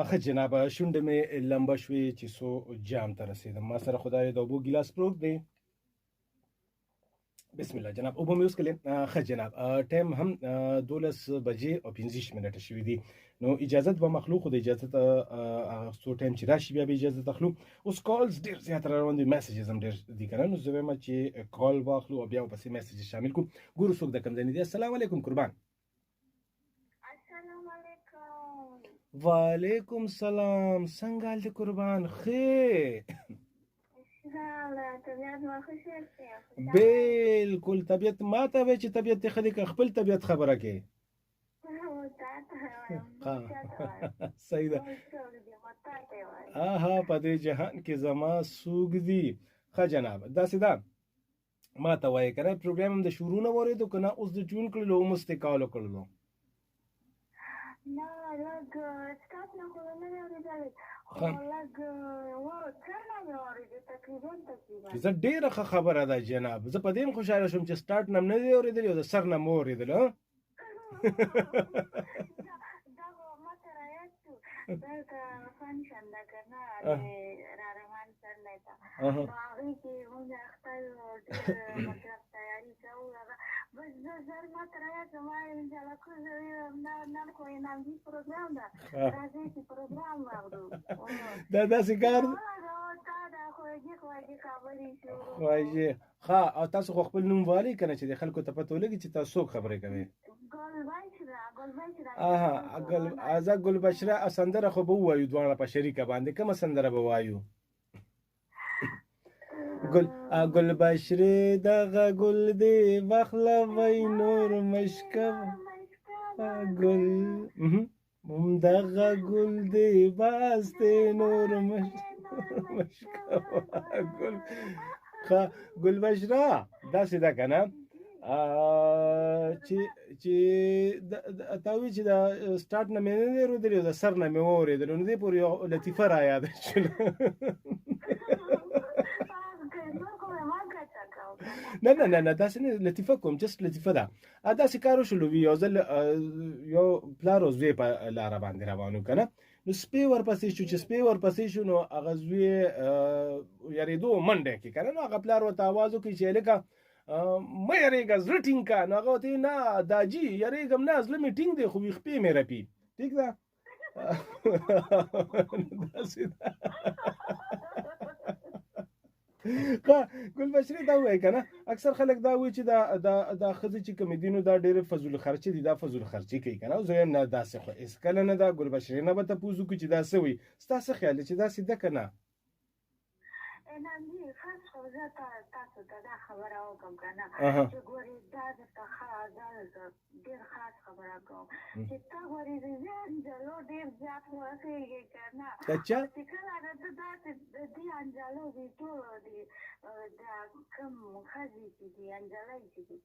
ښه جنابه شونډې مې لمبه شوې چې څو جام ته رسېدم. ما سره خدای د اوبو ګیلاس پروت دی. بسم الله جناب. اوبه مې وڅښلې. ښه جناب ټایم هم 12 بجې او 15 منټه شوي دي. نو اجازت به مخلو خو د اجازت څو ټایم چې راشي بیا به اجازت اخلو. اوس کالز ډېر زیات را روان دي، میسیجز هم ډېر دي که نه. نو زه وایم چې کال واخلو او بیا ورپسې میسیجز شامل کړو. ګورو څوک د کوم ځای نه دي. السلام علیکم قربان. وعلیکم سلام. څنګه حال دی قربان؟ ښه بالکل. طبیعت ما ته وایي چې طبیعت دې ښه دی که خپل طبیعت خبره کوې؟ صحیح ده. په دې جهان کې زما څوک دي. ښه جناب داسې ده ما ته وایي که نه پروګرام هم د شروع نه واورېدو که نه اوس د جون کړلو او مستې کال وکړلو؟ نه لږ سټاپ نه خو نه مې اورېدلې خو لږ سر نه مې اورېدې تقریبا زه ډېره ښه خبره ده جناب. زه په دې هم خوشحاله شوم چې سټارټ نه هم نه دی اورېدلې او د سر نه مو اورېدل. دا خو ماته رایاد شو دلته فنکشن ده که نه د رارحمان سر نه ده نو هغې کې مونږ خپل ډېر مطلب تیاري کوو هغه بس زه زر ماته رایاد شو ما انشاءالله کوم زه ویم نن خو انعامدي پروګرام ده راځئ چې پروګرام واورو. دا داسې کار تا دا خوږې خوږې خبرې شروع خوږې. ښه او تاسو خو خپل نوم والئ که نه چې د خلکو ته پته ولګي چې تاسو څوک خبرې کوئ؟ زه ګلبشره سندره خو به ووایو دواړه په شریکه باندې. کومه سندره به وایو؟ ګلبشرې دغه ګل دی بخلوی نور مشکه ګل دغه ګل دی باسته نور مشکه ګل. ښه ګلبشره داسې ده که نه چې تا وایي چې د سټارټ نه مې نه دی اورېدلې او د سر نه مې واورېدل نو دې پورې یو لطیفه را یاده شوله. نه نه نه نه داسې نه لطیفه کوم جست لطیفه ده. داسې کار وشلو وي یو ځل یو پلار او زوی په لاره باندې روان و که نه نو سپی ورپسې شو. چې سپی ورپسې شو نو هغه زوی یارېدو منډه کړي که نه نو هغه پلار ورته اواز وکړي چې هلکه مه یارېږه زړه ټینګ که. نو هغه ورته نه داجي یارېږم نه زړه مې ټینګ دی خو ویښپې مې رپي. ټیک ده داسې ده. ګلبشرې دا ووایي که نه اکثر خلک دا وایي چې دا ښځې چې کومې دي نو دا ډېرې فضول خرچې دي دا فضول خرچې کوي که نه. زه وایم نه داسې خو هېڅکله نه ده. ګلبشرې نه به تپوس وکړو چې دا څه وایي. ستا څه خیال دی چې داسې ده که نه؟ انعامدي خاص خو زه تاسو ته دا خبره وکړم که نه چې ګورې دا درته ډېر خاص خبره کوم چې ته ګورې د دې انجلو ډېر زیات خوښېږي که نه چې کله د داسې د دې انجلو دي ټولو دي دا کوم ښځې چې دي انجلۍ چې دي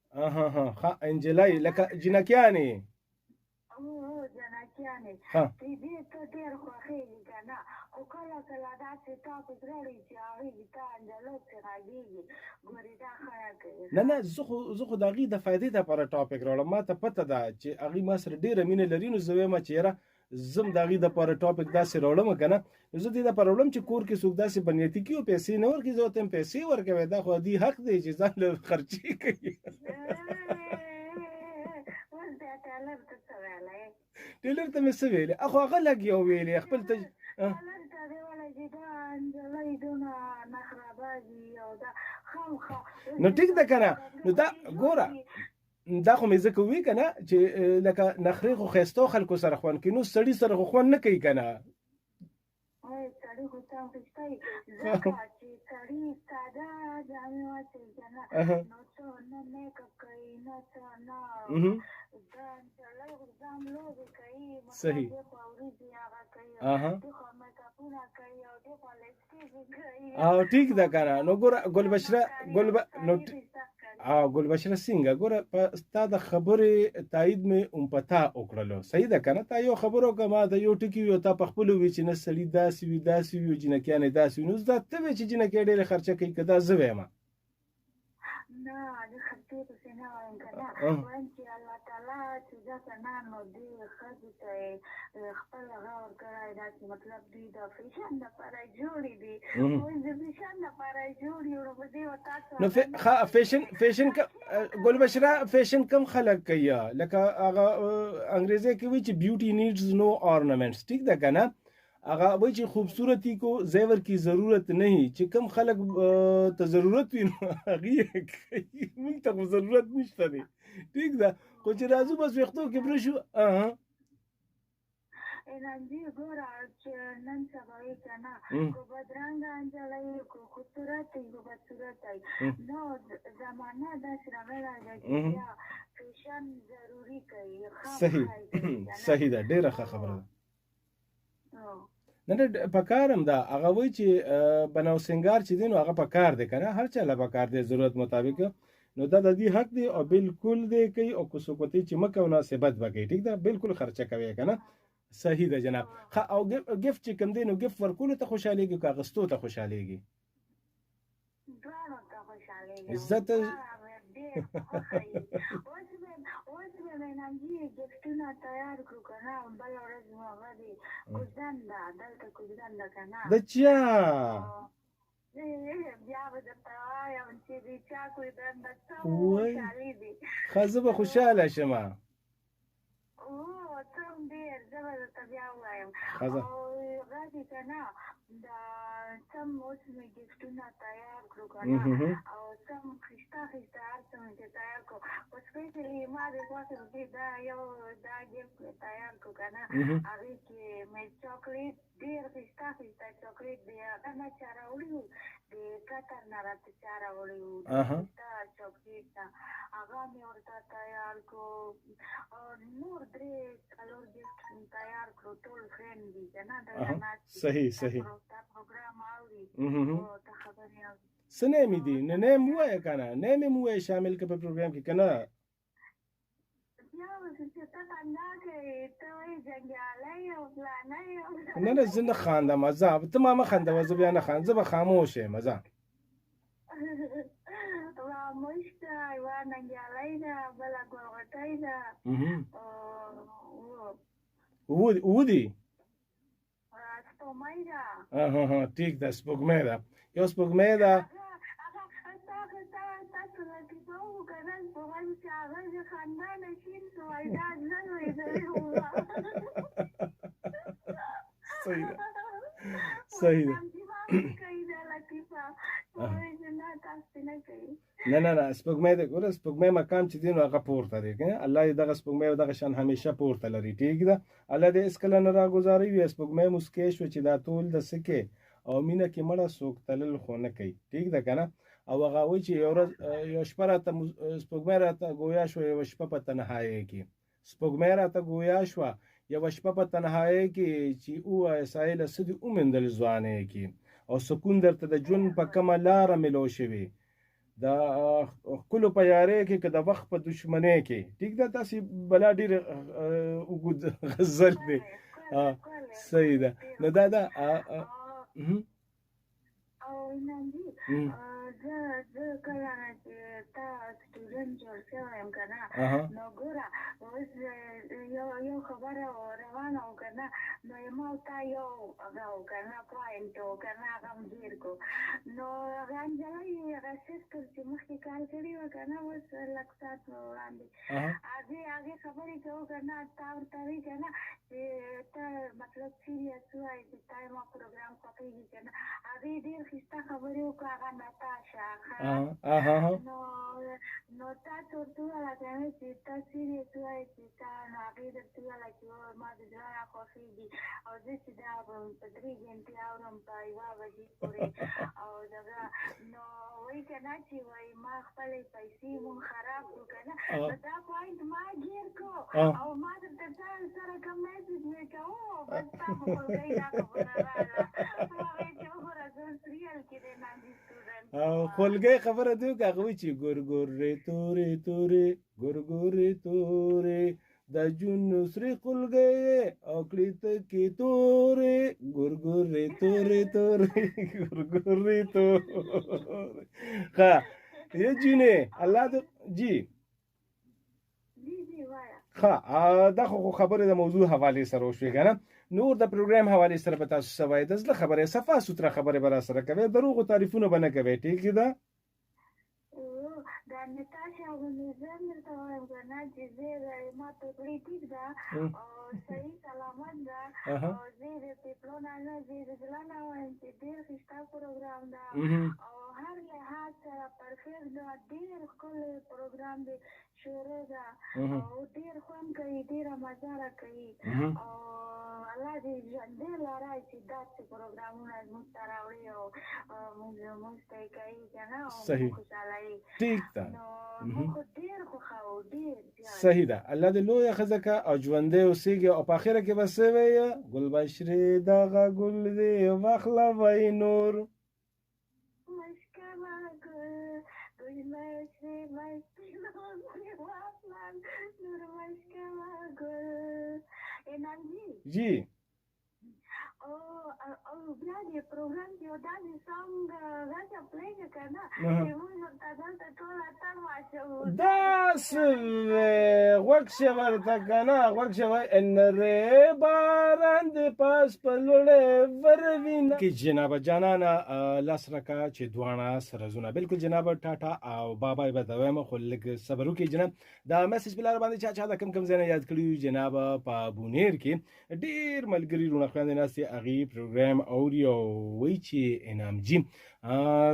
انجلۍ لکه جنکیانې جنکیانې دې ته ډېر خوښېږي که نه خو کله کله داسې ټاپک راوړي چې هغې تا انجلو پسې غږېږي ګورې دا ښه نه کوي. نه نه زه خو د هغې د فایدې دپاره ټاپک راوړم. ما ته پته ده چې هغې ما سره ډېره مینه لري نو زه وایم چې یاره زه هم د هغې دپاره ټاپک داسې راوړم که نه نو زه دې دپاره راوړم چې کور کې څوک داسې بنیتي کي او پیسې نه ورکړي. زه ورته یم پیسې ورکوئ دا خو دې حق دی چې ځان له خرچې کوي. ټیلر ته مې څه ویلې اخو هغه لږ یو ویلې خپل ته نو ټیک ده که نه نو دا ګوره دا خو مې ځکه ووي که نه چې لکه نخرې خو ښایستو خلکو سره خوند کوي نو سړي سره خو خوند نه کوي که نه. سړي خو څه اخیستی ځکه چې سړي ساده جامې واچوي که نه نو څه نه میکاپ کوي نه څه نه دا نجلۍ خو ځان لوبې کوي صحیح دې خوا وریځې هغه کوي دې خوا میکاپونه کوي او دې خوا لپسټیک کوي او ټیک ده که نه. نو ګوره ګلبشره ګلبشره څنګه ګوره ستا د خبرې تایید مې هم په تا وکړلو صحیح ده که نه. تا یو خبره وکړه ما د یو ټکي وي او تا په خپلو وي چې نه سړي داسې وي داسې وي او جنکیانې داسې وي نو دا ته وایې چې جنکۍ ډېرې خرچه کوي که دا زه وایم؟ نه د خطې پسې نه وایم که نه وایم چې الله تعالی چې داسې نه نو دې ښځې ته یې خپل هغه ورکړی داسې مطلب دوی د فیشن دپاره یې جوړې دي وایي د فیشن دپاره یې جوړ یو نو په دې و تاسو نو فیشن ګلبشره فیشن کم خلک کوي لکه هغه انګریزي کې وایي چې بیوټي نیډز نو ornaments ٹھیک ده که نه هغه وایي چې خوبصورتی کو زیور کی ضرورت نہیں چې کم خلک ته ضرورت وي نو هغې یې کوي موږ ته خو ضرورت نشته دی ټیک ده خو چې راځو بس ویښتو کې بره شو ننجي ګوره چې نن سبا یې که نه کو بدرنګه نجلۍ کو خوبصورت وي کو بدصورت وي نو زمانه داسې راغلی ده چې بیا فیشن ضروري کوي صحیح ده ډېره ښه خبره ده نه پکار هم ده هغه وایي چې بناو سنگار چې دی نو هغه پکار دی که نه هر چا له پکار دی ضرورت مطابق نو دا د دې حق دی او بالکل دی کوي او که څوک ورته چې مه کوه ناسبت به کوي ټیک ده بالکل خرچه کوي که نه صحیح ده جناب او ګفت چې کوم دی نو ګفت ورکولو ته خوشحالېږي که اخیستو ته خوشحالېږي دواړو ته خوشحالېږي عزت اوس به مې ننجي ګفتونه تیار کړو که نه بله ورځ مو هغه دی کوزدن ده دلته کوزدن ده که نه د چا بیا به درته وایم چې د چا کوزدن ده څه خوشحالي دي ښه زه به خوشحاله شم څه ډېر زه به درته بیا ووایم ښه او هغه دي که نه دا سم اوس مې ګفتونه تیار کړو که نه او سم ښایسته ښایسته هر څه مې چې تیار کړو خو سپیشلي ما د خوښې دې دا ګفت مې تیار کړو که نه هغې کې مې چاکلیټ ډېر ښایسته ښایسته چاکلیټ د هغه نه چا راوړي وو د قطر نه راته چا راوړي وو ښایسته چاکلیټ نه هغه مې ورته تیار کړو او نور درې څلور ګفت مې تیار کړو ټول فرینډ دي که نه دلته ناست دي صحیح دا پروګرام اوري او ته خبرې اوري څه نیم دي نو نیم ووایه که نه نیم یې ووایه شامل که په پروګرام کې که نه نه زه نه خاندم ځه ته ما مه خندوه زه بیا نه خاندم زه به خاموش یم ځه خاموش ده یوه ننګیالۍ ده بله ګلغوټۍ ده اووه دي سپوږمۍ ده ټیک ده سپوږمۍ ده یو سپوږمۍ ده تاسو لطیفه وکړه سپوږمۍ چې هغه د خندانه شین شوی دا زه لوېدلې وه صحیح ده صحیح ده نه سپوږمۍ ده ګوره سپوږمۍ مقام چې دی نو هغه پورته دی که الله دې دغه سپوږمۍ او دغه شان همیشه پورته لري ټیک ده الله دې هېڅکله نه راګذاروي سپوږمۍ موسکی شوه چې دا ټول د څه کې او مینه کې مړه څوک تلل خو نه کوي ټیک ده که نه او هغه وایي چې یو ورځ یو شپه راته سپوږمۍ راته ګویا شوه یوه شپه په تنهایۍ کې سپوږمۍ راته ګویا شوه یوه شپه په تنهایۍ کې چې ووایه سایله څه دې وموندل ځوانۍ کې او سکون درته د ژوند په کومه لاره ملو شوې د ښکلو په یارۍ کې که د وخت په دشمنۍ کې ټیک ده داسې بلا ډېر اوږد غزل دی صحیح ده نو دا ده او ننجي زه کله چې تا سټوډنټ جوړ شوی یم که نه نو ګوره اوس یو خبره روانه وه که نه نو ما او تا یو هغه و که نه پوینټ و که نه هغه هم ډېر کړو نو هغه نجلۍ هغه سسټر چې مخکې کار کړی وه که نه اوس لږ ساعت وړاندې هغې خبرې کوو که نه تا ورته وایي که نه چې ته مطلب سیریس وایي چې تا ما پروګرام خوښېږي که نه هغې ډېر ښایسته خبرې وکړه هغه نتاشا نو تاسو ورته وویله که نه چې ته سیریس وایي چې تا نو هغې درته وویله چې ما د زړه نه خوښېږي او زه چې دا په 3 ګنټې اورم په 1 بجې پورې او دغه نو وایي که نه چې وایي ما خپلې پیسې مونږ خراب کړو که نه نو دا پوینټ ما ګیر کړو او ما درته سره کوم میسج مې کوو بس تا په خولګۍ دا خبره راغله هغې چې وګوره زه ریل کې دی ناندي سټوډنټ او خولګۍ خبره دی که هغه وایي چې ګورګورې تورې تورې ګورګورې تورې د جنو سرې خولګۍ او کړې تکې تورې ګورګورې تورې تورې ګورګورې تورې ښه ये जी ने الله د जी جی وایا ښه دا خو خبره د موضوع حواله سره وشوي کنه نور د پروګرام حواله سره په تاسو سوای د زله خبره صفه ستره خبره بر سره کوي دروغ تعریفونه بنه کوي ټیک ده دا نتاشا ونیزم درته وایم کنه چې زه ما ته پرې ټیک ده او صحیح سلامت ده او زه د پیپلونه نه زه د ځلانه وایم چې ډېر ښه پروګرام ده او هر لحاظ سره پرفیکټ ده ډېر ښکلی پروګرام دی شروع ده او ډېر خوند کوي ډېره مزه راکوي او الله دې ژوندی لرای چې داسې پروګرامونه زموږ ته راوړي او موږ ته یې کوي که نه او موږ خوشحاله یې ټیک ده موږ ډېر خوښوو ډېر صحیح ده الله دې لویه ښځه که او ژوندی اوسېږي او په اخره کې به څه وایي ګل بشرې دغه ګل دې واخلوئ نور जी او بیا دې پروګرام کې یو داسې سانګ راځه پلی که نه چې موږ ورته دلته ټوله تماشا داسې غوږ شي ورته که نه غوږ شي انرې باران د پاس په لوړې وروینه کې جناب جانانه لاس راکه چې دواړه سرزونه بالکل جناب ټاټا او بابا به دا وایم خو لږ صبر وکړئ جناب دا میسج بلار باندې چا د کم ځای نه یاد کړي جناب په بونیر کې ډېر ملګري رونه خویندې ناستې هغې پروګرام اوري او وایي چې انعام جي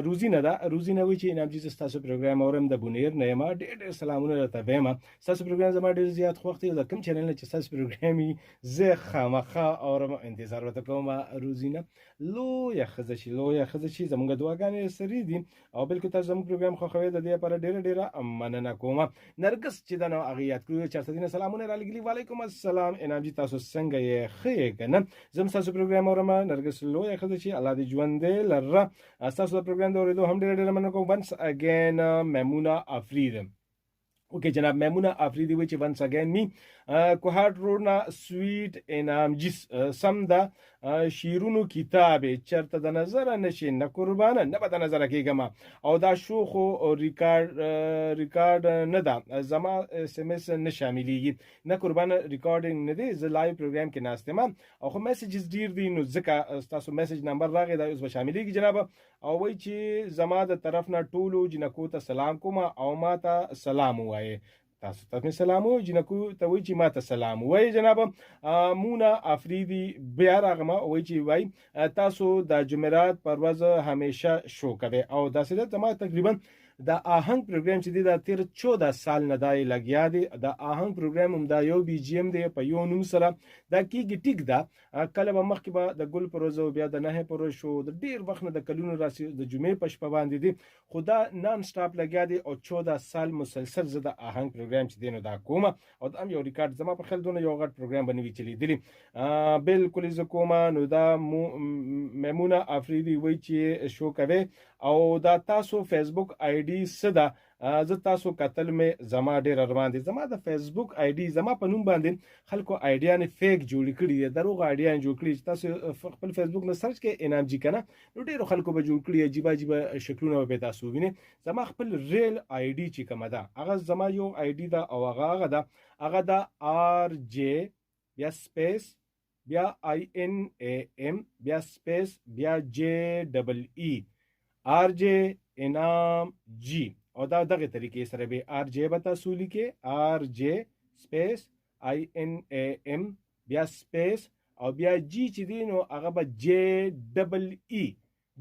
روزینه ده روزینه وایي چې انعام جي زه ستاسو پروګرام اورم د بونیر نه یم ډېر ډېر سلامونه درته وایم ستاسو پروګرام زما ډېر زیات خوښ دی د کوم چینل نه چې ستاسو پروګرام وي زه خامخا اورم انتظار ورته کوم روزینه لویه ښځه چې زموږ دعاګانې سرې دي او بالکل تاسو زموږ پروګرام خوښوئ د دې لپاره ډېره مننه کوم نرګس چې دا نو هغې یاد کړي چېرته دي نه سلامونه رالېږلي وعلیکم السلام انعام جي تاسو څنګه یې ښه یې که نه زه هم ستاسو پروګرام اورم نرګس لویه ښځه چې الله دې ژوندی لره ستاسو د پروګرام د اورېدو هم ډېره مننه کوم ونس اګین میمونه افرید اوکې جناب میمونه افریدي وایي چې ونس اګین می کوهاټ روډ نه سویټ انعام جي سم ده شیرونو کتاب چرته د نظر نشي نه قربانه نه به د نظر کېږم او دا شو خو ریکارډ نه ده زما اس ام اس نه شاملېږي نه قربانه ریکارډینګ نه دی زه لایو پروګرام کې ناست یم او خو میسیجز ډېر دي نو ځکه ستاسو میسیج نمبر راغی دا اوس به شاملېږي جناب او وایي چې زما د طرف نه ټولو جنکو ته سلام کوم او ما ته سلام ووایي تاسو ته سلام و جنکو ته وایي چې ما ته سلام وایي جناب مونه افریدي بیا راغمه وایي چې وایي تاسو د جمعرات پر ورځ همیشه شو کوي او داسې ده زما تقریبا د آهنګ پروګرام چې دی دا 14 سال نه دی لګیا دی د آهنګ پروګرام هم دا یو بي جی ام دی په یو نوم سره دا کیږي ټیک ده کله به مخکې به د ګل پر ورځ بیا د نهه پر ورځ شو د ډېر وخت نه د کلونو راسي د جمعې په شپه باندې دی خو دا نان سټاپ لګیا دی او 14 سال مسلسل زه د آهنګ پروګرام چې دی نو دا کوم او دا هم یو ریکارډ زما په خیال دونه یو غټ پروګرام بنوي چې لیدلی بالکل زه کوم نو دا میمونه افریدي وایي چې شو کوي او دا تاسو فیسبوک آی ډي څه ده زه تاسو کتل مې زما ډېر ارمان دي زما د فیسبوک آی ډي زما په نوم باندې خلکو آیډیانې فیک جوړې کړي دي دروغ آیډیانې جوړ کړي چې تاسو خپل فیسبوک نه سرچ کې انعام جي که نه نو ډېرو خلکو به جوړ کړي عجیبه شکلونه به تاسو ووینئ زما خپل ریل آی ډي چې کومه ده هغه زما یو آی ډي ده او هغه ده آر جے بیا سپیس بیا آی ان اے ایم بیا سپیس بیا جے ډبل ای آر جے انعام جی او دا دغه طریقې سره به آر جے به تاسو لیکئ آر جے سپیس آی ان اے ایم بیا سپیس او بیا جی چې دی نو هغه به جے ډبل ای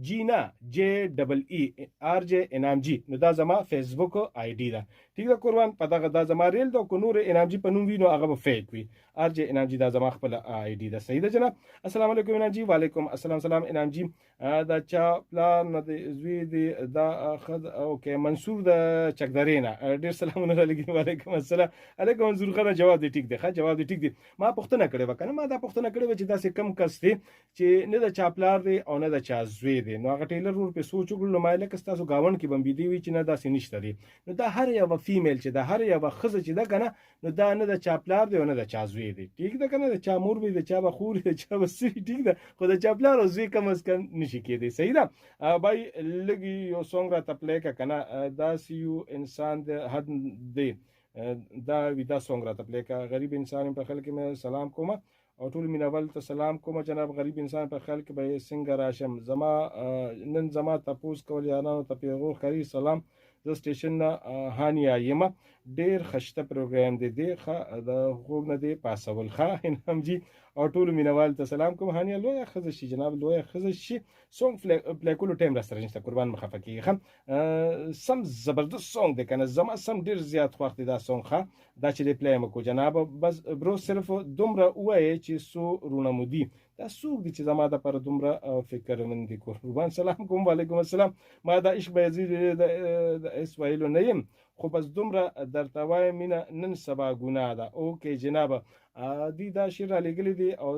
جی نه جے ډبل ای آر جے انعام جی نو دا زما فیسبوک آی ډي ده ٹھیک ده قربان په دغه دا زما ریل ده کو نور انعام جی په نوم وي نو هغه به فیک وي آر جے انعام جی دا زما خپل آی ډي ده صحیح ده جناب السلام علیکم انعام جی وعلیکم السلام سلام انعام جی دا چا پلان نه دی زوی دی دا خد اوکې منصور د چکدرینا ډیر سلامونه علیکم وعلیکم السلام علیکم منصور خان جواب دی ټیک دی ښه جواب دی ټیک دی ما پوښتنه کړې وکنه ما دا پوښتنه کړې و چې دا سه کم کس دی چې نه د چا پلار دی او نه د چا زوی دی نو هغه ټیلر ور په سوچ وکړل نو مایله که تاسو گاوند کې بم بيدی وی چې نه داسې نشته دی نو دا هر یو فیمیل چې دا هر یو خزه چې دا کنه نو دا نه د چاپلار دی نه د چازوی دی ټیک ده کنه د چا مور به د چا بخور د چا بسری ټیک ده خو د چاپلار او زوی کم از کم نشي کېدی صحیح ده بای لګي یو سونګ را تپلې کنه دا سیو انسان د حد دی دا ودا سونګ را تپلې کا غریب انسان په خلک مې سلام کوم او ټول میناول ته سلام کوم جناب غریب انسان په خلک به څنګه راشم زما نن زما تاسو کول یانو ته پیغور خري سلام د سټیشن هانیا یم ډیر خشته پروګرام دی د خوب نه دی پاسول ښه انم جی او ټول مینوال ته سلام کوم هانیا لوی خزه شي جناب لوی خزه شي سونګ فلیکولو ټیم را سره نشته قربان مخفقي خم سم زبردست سونګ دی کنه زما سم ډیر زیات وخت دا سونګ ښه دا چې پلی مکو جناب بس برو صرف دومره وای چې سو رونه مودي دا سوق دي چې زما د پر دومره فکر من دي قربان سلام کوم وعلیکم السلام ما دا عشق به یزید د اسوایلو نیم خو بس دومره درته وایم مینه نن سبا ګناه ده اوکې جناب دی دا شعر را لګلی دی او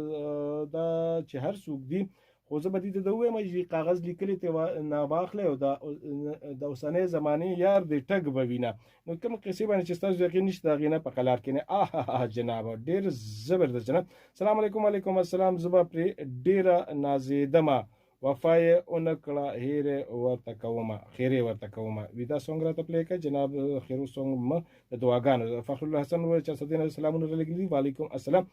دا چې هر څوک دی خو زه به دې ته وایم چې کاغذ لیکلی ته نه واخلې او د اوسنۍ زمانې یار دی ټګ به وینه نو کوم قصې باندې چې تاسو یقین نشته غینه په قلار کې نه جناب ډیر زبردست جناب سلام علیکم وعلیکم السلام زبا پر ډیر نازیدمه وفای اونکړه هیره ورته کومه خیره ورته کومه ودا سونګ راته پلی کا جناب خیرو سونګ م د دعاګانو فخر الله حسن و چې صدینه سلامونه لګلی وعلیکم السلام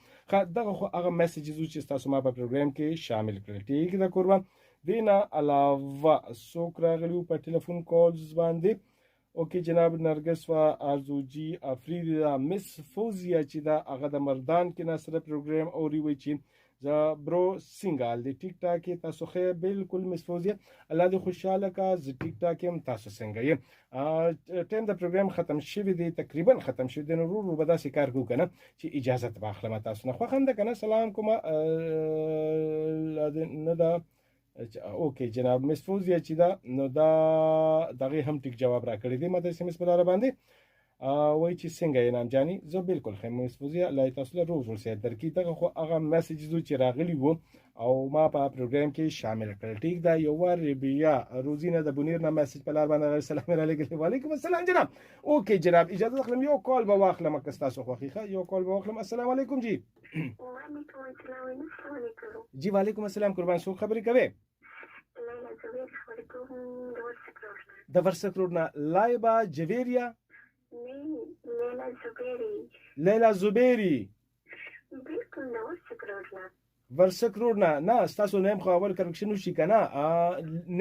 دغه خو هغه میسیجز چې تاسو ما په پروګرام کې شامل کړل ټیک ده قربان دینه علاوه سوک راغلیو په ټلیفون کالز باندې اوکې جناب نرګس و ارزو جی افریدی مس فوزیا چې دا هغه د مردان کې نصر پروګرام اوري وي چې ز برو سنگال دی ټیک ټاک تاسو خیر بالکل مسفوزیه الله دې خوشاله کا ز ټیک ټاک هم تاسو څنګه یې ټیم د پروګرام ختم شوی دی تقریبا ختم شوی دی نو ورو به داسې کار کوو کنه چې اجازه واخلم تاسو نه خو خنده کنه سلام کوم نه دا اوکې جناب مسفوزیه چې دا نو دا دغه هم ټیک جواب را کړی دی مته سیمس په لار باندې وای چې څنګه یې نام جاني زه بالکل خیم مسفوزیه الله تاسو له روز ورسې درکې دغه خو هغه میسیجز چې راغلی وو او ما په پروګرام کې شامل کړل ټیک دا یو ور بیا روزینه د بنیر نه میسیج په لار باندې سلام علیکم وعلیکم السلام جناب اوکې جناب اجازه واخلم یو کال به واخلم که تاسو خوښیخه یو کال به واخلم السلام علیکم جی جی وعلیکم السلام قربان شو خبرې کوي د ورسک روډ نه لایبا جویریا لیلا زبیری بالکل نو ورسک روډ نه تاسو نیم خو اول کرکشن وشي کنه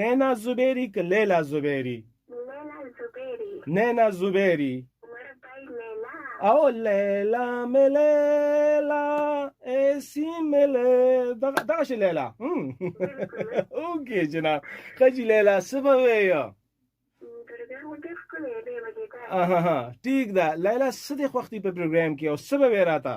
نینا زبیری که لیلا زبیری نینا زبیری او لیلا ملیلا ایسی ملی دغه شي لیلا اوکې جناب خجی لیلا سبوي ټیک ده لیلا سدي وختي په پروګرام کې او سبب راته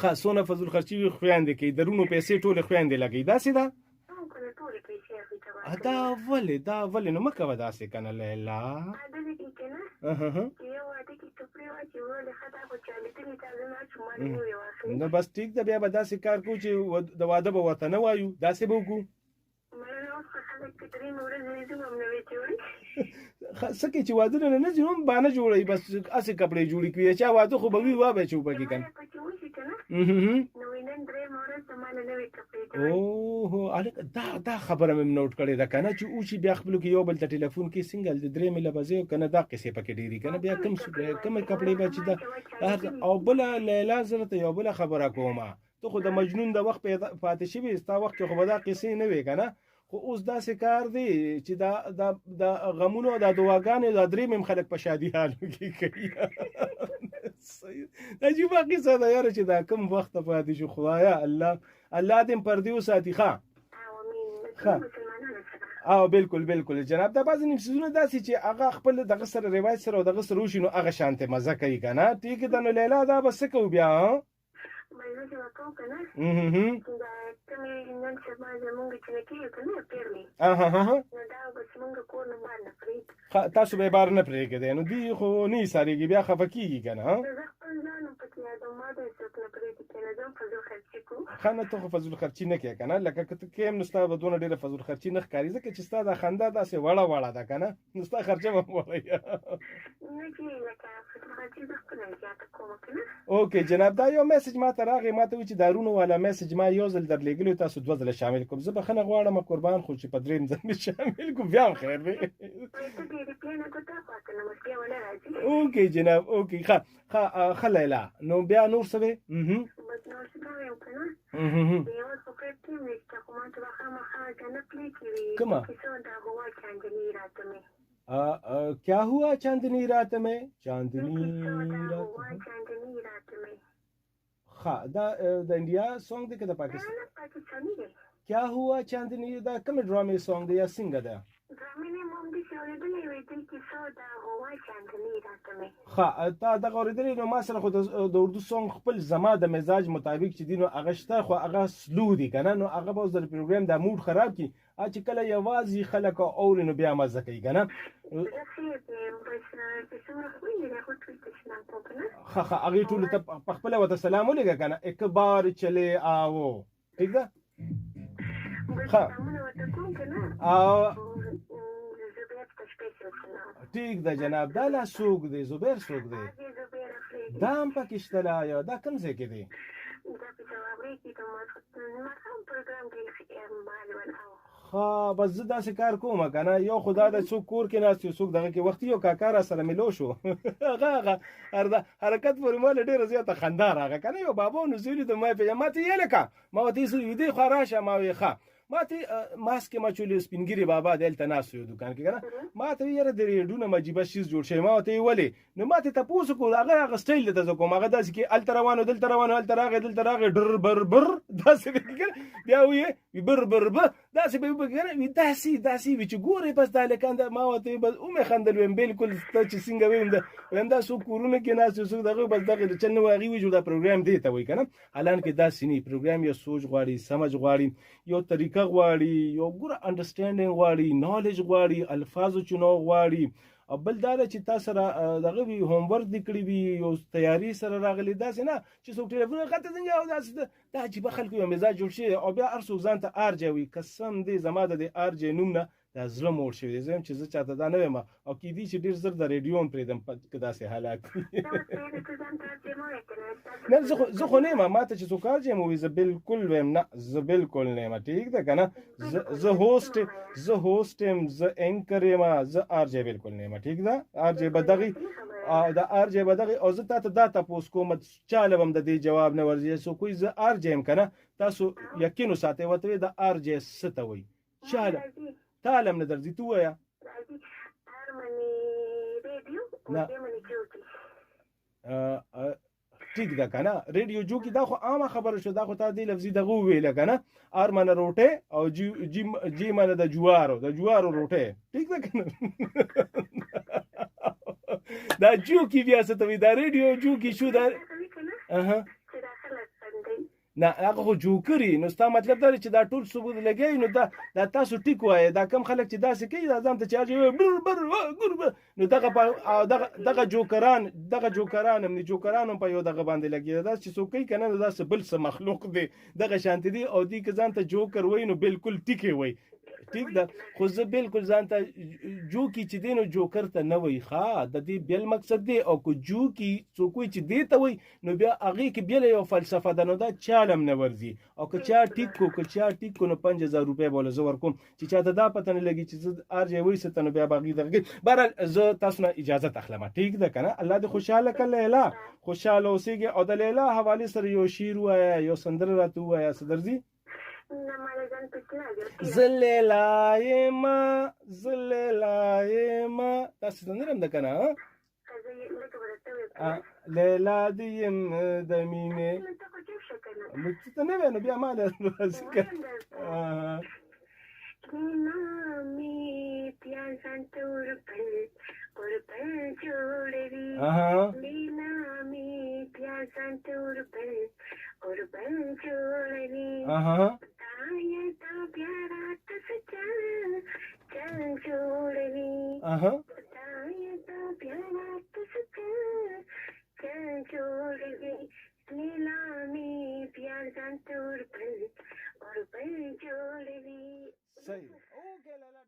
خاصونه فضل خرچي خويندې کې درونو پیسې ټوله خويندې لګي دا سیده دا ولې نو مکه ودا سي کنه لیلا نو بس ټیک ده بیا به داسې کار کوو چې د واده به ورته نه وایو داسې به وکړو سکه چې واده نه ځي نو باندې جوړي بس اسې کپڑے جوړي کوي چې واده خو به وی وا به چوبه کې کنه اوه دا خبره مې نوٹ کړې ده کنه چې او چې بیا خپل کې یو بل ته ټلیفون کې سنگل د درې مله بځه کنه دا قصې پکې ډېری کنه بیا کم کپڑے بچ ده او بل لیلا زره ته یو بل خبره کومه ته خو د مجنون د وخت پاتې شي ستا وخت خو به دا قصې نه وي کنه خو اوس داسې کار دی چې دا غمونو د دعاګانې د درې مم خلک په شادي حالو کې کوي عجیبه قصه ده یاره چې دا کم وخت پاتې شو خدایا الله دې پردې وساتي ښه او بالکل جناب دا بعض نفسونه داسې چې هغه خپل دغه سره روایت سره او دغه سره وشي نو هغه شانته مزه کوي کنه ټیک ده نو لیلا دا بس کو بیا تاسو به بار نه پرېږدئ نو دی خو نه ساريږي بیا خفه کیږي کنه خانه ته فضل خرچی نه کې کنه لکه کته کېم نو ستا به دونه ډیره فضل خرچی نه ښکاری ځکه چې ستا د خندا داسې وړه وړه ده کنه نو ستا خرچه به وړه اوکې جناب دا یو میسج ما ته راغی ما ته وی چې دارونو والا میسج ما یو ځل درلېږلی تاسو دوه ځله شامل کوم زه بخښنه غواړم قربان خو چې په درېیم ځل مې شامل کوم بیا هم خیر دی اوکې جناب اوکې ښه لیلا نو بیا نور څه دی کومه क्या हुआ चांदनी रात में चांदनी रात में हाँ द इंडिया सॉन्ग दे के द पाकिस्तानी क्या हुआ चांदनी द कम ड्रामे सॉन्ग दे या सिंगर दा ها تا د غوړېدلې نو ما سره خو د اردو سونګ خپل زما د مزاج مطابق چې دینو هغه شته خو هغه سلو دي کنه نو هغه به د پروګرام د موډ خراب کی چې کله یوازې خلک اوري نو بیا مزه کوي کنه ها هغه ټول ته خپل وته سلام ولګا کنه یک بار چلے آو ٹھیک ده ها او ٹھیک ده جناب دا لا سوق دی زبیر سوق دی دا هم پکشته لا یا دا کوم ځای کې دی ها بس زه داسې کار کوم کنه یو خدا د څوک کور کې ناست یو څوک دغه کې وختي یو کاکا را سره ملو شو هغه حرکت پر مال ډیره زیاته خندا راغه کنه یو بابا نزولې د ما په ماته یې لکه ما وتی سو دې خو راشه ما وی ښه ماته ماسک ما چولې سپینګری بابا دلته ناس یو دکان کې کنه ماته یې د ریډونه مجيبه شیز جوړ شي ما ته ولې نو ماته تاسو کو هغه سټایل د تاسو کوم هغه داسې کې التروانو دلتروانو التراغه ډر بر بر داسې بیا وی بر بر داسې به کنه داسې وی چې ګوري بس د لکان ما ته بس اومه خندل ویم بالکل چې څنګه ویم دا سو کورونه کې ناس سو دغه بس دغه چنه واغي وی جوړ دا پروګرام دی ته وی کنه الان کې داسې نه پروګرام یو سوچ غواړي سمج غواړي یو طریقه غواړي یو ګور انډرستانډینګ غواړي نالج غواړي الفاظو چونو غواړي او بل دا چې تاسو سره دغه وی هوم ورک دکړي وی یو تیاری سره راغلي داسې نه چې څوک ټلیفون خاطر څنګه او داسې دا چې بخلکو یو مزاج جوړ شي او بیا ارسو ځان ته ارجه وي قسم دې زما د ارجه نوم نه دا زړه موړ شوی دی زم چې زه چاته دا نه ویم او کې دي چې ډیر زر د ریډیو هم پرېدم په داسې حالات نه زه خو نه ما ته چې څوک ارجه مو زه بالکل ویم نه زه بالکل نه ما ټیک ده کنه زه هوست زه انکر ما زه ارجه بالکل نه ما ټیک ده ارجه بدغي دا ارجه بدغي او زه ته دا تاسو کوم چاله بم د دې جواب نه ورځي سو کوئی زه ارجه هم کنه تاسو یقینو ساتي وته د ارجه ستوي چاله تعلم نه درځي تو یا نه ټیک ده کنه ریډیو جو کی دا خو عامه خبره شو دا خو تا دی لفظي دغه ویل کنه ارمن روټه او جی من د جوارو روټه ټیک ده کنه دا جو کی بیا څه ته دا ریډیو جو کی شو دا نه هغه خو جوکري نو ستا مطلب دا چې دا ټول ثبوت لګي نو دا تاسو ټیک وای دا کم خلک چې داسې کوي دا ځم ته چارج نو دغه جوکران هم په یو دغه باندې لګي دا چې څوک کوي کنه دا بل څه مخلوق دی دغه شانت دی او دی که ځان ته جوکر وای نو بالکل ټیک وای ٹھیک ده خو زه بالکل ځان ته جوکی چې دی نو جوکر ته نه وای ښه د دې بل مقصد دی او که جوکی څوک چې دی ته وای نو بیا هغه کې بل یو فلسفه ده نو دا چالم نه ورځي او که چا ټیک کو نو 5000 روپے بوله زه ورکوم چې چاته دا پته نه لګي چې زه ارجه وای ستنه بیا باغی دغه بهر زه تاسو نه اجازه تخلمه ټیک ده کنه الله دې خوشاله کړه لیلا خوشاله اوسېږي او د لیلا حواله سره یو شعر وایا یو سندره راته وایا صدرزي زلیلایم تاسو څنګه رم د کنه لیلا دیم د مینه مته نه ونه بیا ما له راځي نامي پیار سنتور پر جوړوي نامي پیار سنتور پر جوړوي تا پیارا تس چل جوړوي تا پیارا تس چل جوړوي نیلامی پیار ځان ته ورپرې جوړوي. صحیح. اوکې لالا.